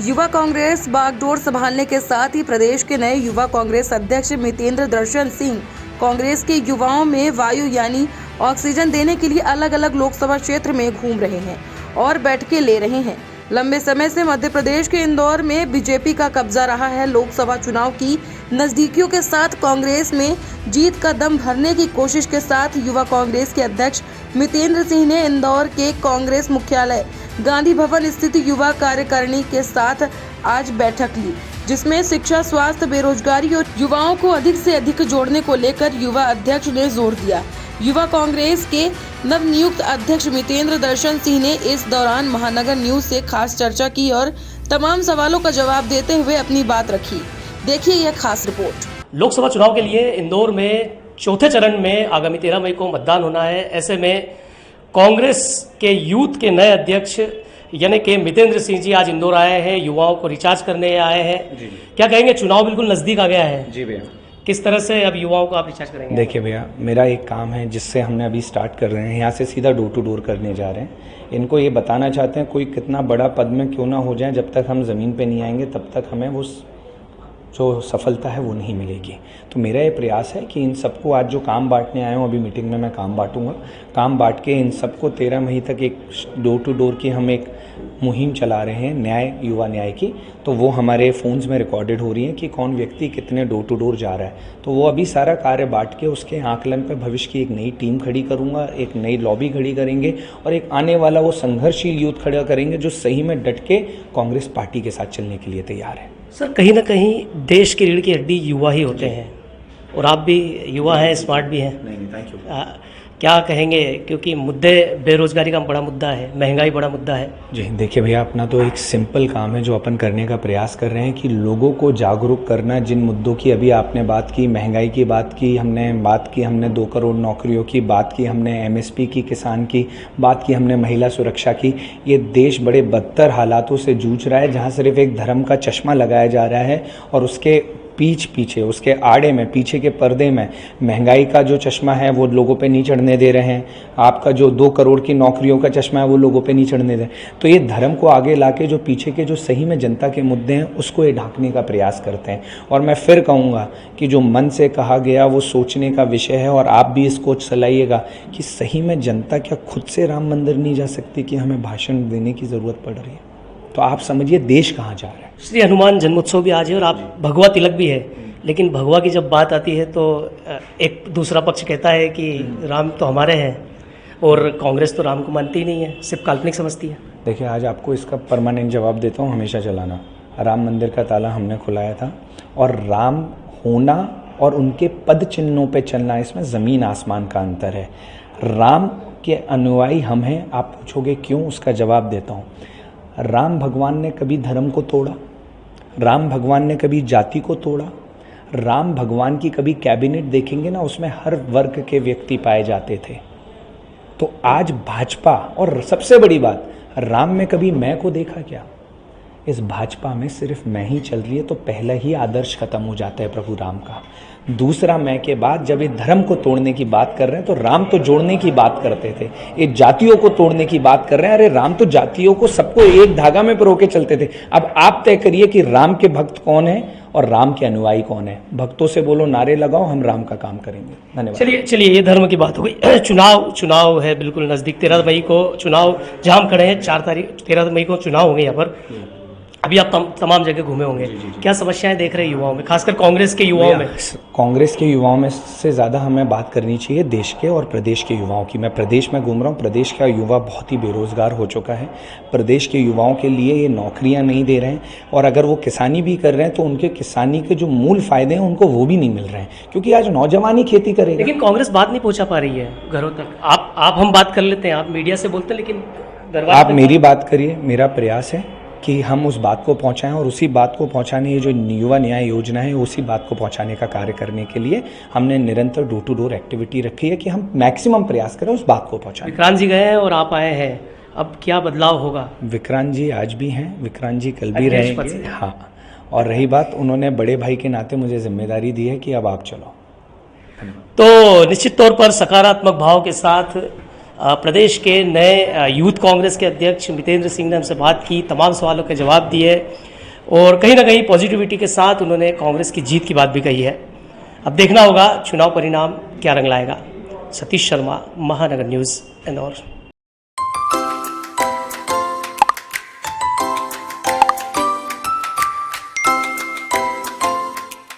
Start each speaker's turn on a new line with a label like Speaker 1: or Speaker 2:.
Speaker 1: युवा कांग्रेस बागडोर संभालने के साथ ही प्रदेश के नए युवा कांग्रेस अध्यक्ष मितेंद्र दर्शन सिंह कांग्रेस के युवाओं में वायु यानी ऑक्सीजन देने के लिए अलग अलग लोकसभा क्षेत्र में घूम रहे हैं और बैठकें ले रहे हैं। लंबे समय से मध्य प्रदेश के इंदौर में बीजेपी का कब्जा रहा है। लोकसभा चुनाव की नजदीकियों के साथ कांग्रेस में जीत का दम भरने की कोशिश के साथ युवा कांग्रेस के अध्यक्ष मितेंद्र सिंह ने इंदौर के कांग्रेस मुख्यालय गांधी भवन स्थित युवा कार्यकारिणी के साथ आज बैठक ली, जिसमें शिक्षा, स्वास्थ्य, बेरोजगारी और युवाओं को अधिक से अधिक जोड़ने को लेकर युवा अध्यक्ष ने जोर दिया। युवा कांग्रेस के नवनियुक्त अध्यक्ष मितेंद्र दर्शन सिंह ने इस दौरान महानगर न्यूज से खास चर्चा की और तमाम सवालों का जवाब देते हुए अपनी बात रखी। देखिए यह खास रिपोर्ट।
Speaker 2: लोकसभा चुनाव के लिए इंदौर में चौथे चरण में आगामी 13 मई को मतदान होना है। ऐसे में कांग्रेस के यूथ के नए अध्यक्ष यानी कि मितेंद्र सिंह जी आज इंदौर आए हैं, युवाओं को रिचार्ज करने आए हैं। क्या कहेंगे, चुनाव बिल्कुल नजदीक आ गया है।
Speaker 3: जी भैया,
Speaker 2: किस तरह से अब युवाओं को आप रिचार्ज करेंगे?
Speaker 3: देखिए भैया, मेरा एक काम है जिससे हमने अभी स्टार्ट कर रहे हैं, यहाँ से सीधा डोर टू डोर करने जा रहे हैं। इनको ये बताना चाहते हैं कोई कितना बड़ा पद में क्यों ना हो जाए, जब तक हम ज़मीन पे नहीं आएंगे तब तक हमें वो जो सफलता है वो नहीं मिलेगी। तो मेरा ये प्रयास है कि इन सबको आज जो काम बांटने आए हूँ, अभी मीटिंग में मैं काम बांटूंगा, काम बांट के इन सबको 13 मई तक एक डोर टू डोर की हम एक मुहिम चला रहे हैं, न्याय युवा न्याय की। तो वो हमारे फ़ोन्स में रिकॉर्डेड हो रही है कि कौन व्यक्ति कितने डोर टू डोर जा रहा है। तो वो अभी सारा कार्य बांट के उसके आकलन पर भविष्य की एक नई टीम खड़ी करूँगा, एक नई लॉबी खड़ी करेंगे और एक आने वाला वो संघर्षशील यूथ खड़ा करेंगे जो सही में डट के कांग्रेस पार्टी के साथ चलने के लिए तैयार है।
Speaker 2: सर, कहीं ना कहीं देश की रीढ़ की हड्डी युवा ही होते हैं और आप भी युवा हैं, स्मार्ट भी हैं।
Speaker 3: नहीं, थैंक यू।
Speaker 2: क्या कहेंगे, क्योंकि मुद्दे बेरोजगारी का बड़ा मुद्दा है, महंगाई बड़ा मुद्दा है।
Speaker 3: जी देखिए भैया, अपना तो एक सिंपल काम है जो अपन करने का प्रयास कर रहे हैं कि लोगों को जागरूक करना। जिन मुद्दों की अभी आपने बात की, महंगाई की बात की, हमने 2 करोड़ नौकरियों की बात की, हमने MSP की, किसान की बात की, हमने महिला सुरक्षा की। ये देश बड़े बदतर हालातों से जूझ रहा है, जहाँ सिर्फ एक धर्म का चश्मा लगाया जा रहा है और उसके पीछे उसके आड़े में, पीछे के पर्दे में महंगाई का जो चश्मा है वो लोगों पे नहीं चढ़ने दे रहे हैं। आपका जो 2 करोड़ की नौकरियों का चश्मा है वो लोगों पे नहीं चढ़ने दे। तो ये धर्म को आगे लाके जो पीछे के जो सही में जनता के मुद्दे हैं उसको ये ढांकने का प्रयास करते हैं। और मैं फिर कहूँगा कि जो मन से कहा गया वो सोचने का विषय है और आप भी इसको चलाइएगा कि सही में जनता क्या खुद से राम मंदिर नहीं जा सकती कि हमें भाषण देने की ज़रूरत पड़ रही है। तो आप समझिए देश कहाँ जा रहा है।
Speaker 2: श्री हनुमान जन्मोत्सव भी आज है और आप भगवा तिलक भी है, लेकिन भगवा की जब बात आती है तो एक दूसरा पक्ष कहता है कि राम तो हमारे हैं और कांग्रेस तो राम को मानती ही नहीं है, सिर्फ काल्पनिक समझती है।
Speaker 3: देखिए, आज आपको इसका परमानेंट जवाब देता हूँ, हमेशा चलाना। राम मंदिर का ताला हमने खुलाया था और राम होना और उनके पद चिन्हों पे चलना, इसमें ज़मीन आसमान का अंतर है। राम के अनुयायी हम हैं। आप पूछोगे क्यों, उसका जवाब देता हूँ। राम भगवान ने कभी धर्म को तोड़ा, राम भगवान ने कभी जाति को तोड़ा, राम भगवान की कभी कैबिनेट देखेंगे ना, उसमें हर वर्ग के व्यक्ति पाए जाते थे। तो आज भाजपा, और सबसे बड़ी बात, राम में कभी मैं को देखा क्या? इस भाजपा में सिर्फ मैं ही चल रही है, तो पहला ही आदर्श खत्म हो जाता है प्रभु राम का। दूसरा मैं के बाद जब ये धर्म को तोड़ने की बात कर रहे हैं तो राम तो जोड़ने की बात करते थे, ये जातियों को तोड़ने की बात कर रहे हैं। अरे राम तो जातियों को सबको एक धागा में पिरो के चलते थे। अब आप तय करिए कि राम के भक्त कौन है और राम के अनुयायी कौन है। भक्तों से बोलो नारे लगाओ, हम राम का काम करेंगे। धन्यवाद।
Speaker 2: चलिए ये धर्म की बात हो गई। चुनाव है बिल्कुल नज़दीक, 13 मई को चुनाव, जहाँ हम खड़े हैं 13 मई को चुनाव होंगे यहाँ पर। अभी आप तमाम जगह घूमे होंगे, क्या समस्याएं देख रहे हैं युवाओं में, खासकर कांग्रेस के युवाओं में?
Speaker 3: कांग्रेस के युवाओं में से ज़्यादा हमें बात करनी चाहिए देश के और प्रदेश के युवाओं की। मैं प्रदेश में घूम रहा हूँ, प्रदेश का युवा बहुत ही बेरोजगार हो चुका है। प्रदेश के युवाओं के लिए ये नौकरियां नहीं दे रहे हैं और अगर वो किसानी भी कर रहे हैं तो उनके किसानी के जो मूल फायदे हैं उनको वो भी नहीं मिल रहे हैं, क्योंकि आज नौजवान ही खेती करेगा।
Speaker 2: लेकिन कांग्रेस बात नहीं पहुँचा पा रही है घरों तक। आप हम बात कर लेते हैं, आप मीडिया से बोलते हैं, लेकिन
Speaker 3: आप मेरी बात करिए। मेरा प्रयास है कि हम उस बात को पहुंचाएं और उसी बात को पहुंचाने, ये जो युवा न्याय योजना है उसी बात को पहुंचाने का कार्य करने के लिए हमने निरंतर डोर टू डोर एक्टिविटी रखी है कि हम मैक्सिमम प्रयास करें उस बात को पहुंचाने।
Speaker 2: विक्रांत जी गए हैं और आप आए हैं, अब क्या बदलाव होगा?
Speaker 3: विक्रांत जी आज भी हैं, विक्रांत जी कल भी रहेंगे। हाँ, और रही बात, उन्होंने बड़े भाई के नाते मुझे जिम्मेदारी दी है कि अब आप चलो।
Speaker 2: तो निश्चित तौर पर सकारात्मक भाव के साथ प्रदेश के नए यूथ कांग्रेस के अध्यक्ष मितेंद्र सिंह ने हमसे बात की, तमाम सवालों के जवाब दिए। और कहीं ना कहीं पॉजिटिविटी के साथ उन्होंने कांग्रेस की जीत की बात भी कही है। अब देखना होगा चुनाव परिणाम क्या रंग लाएगा। सतीश शर्मा, महानगर न्यूज़, इंदौर।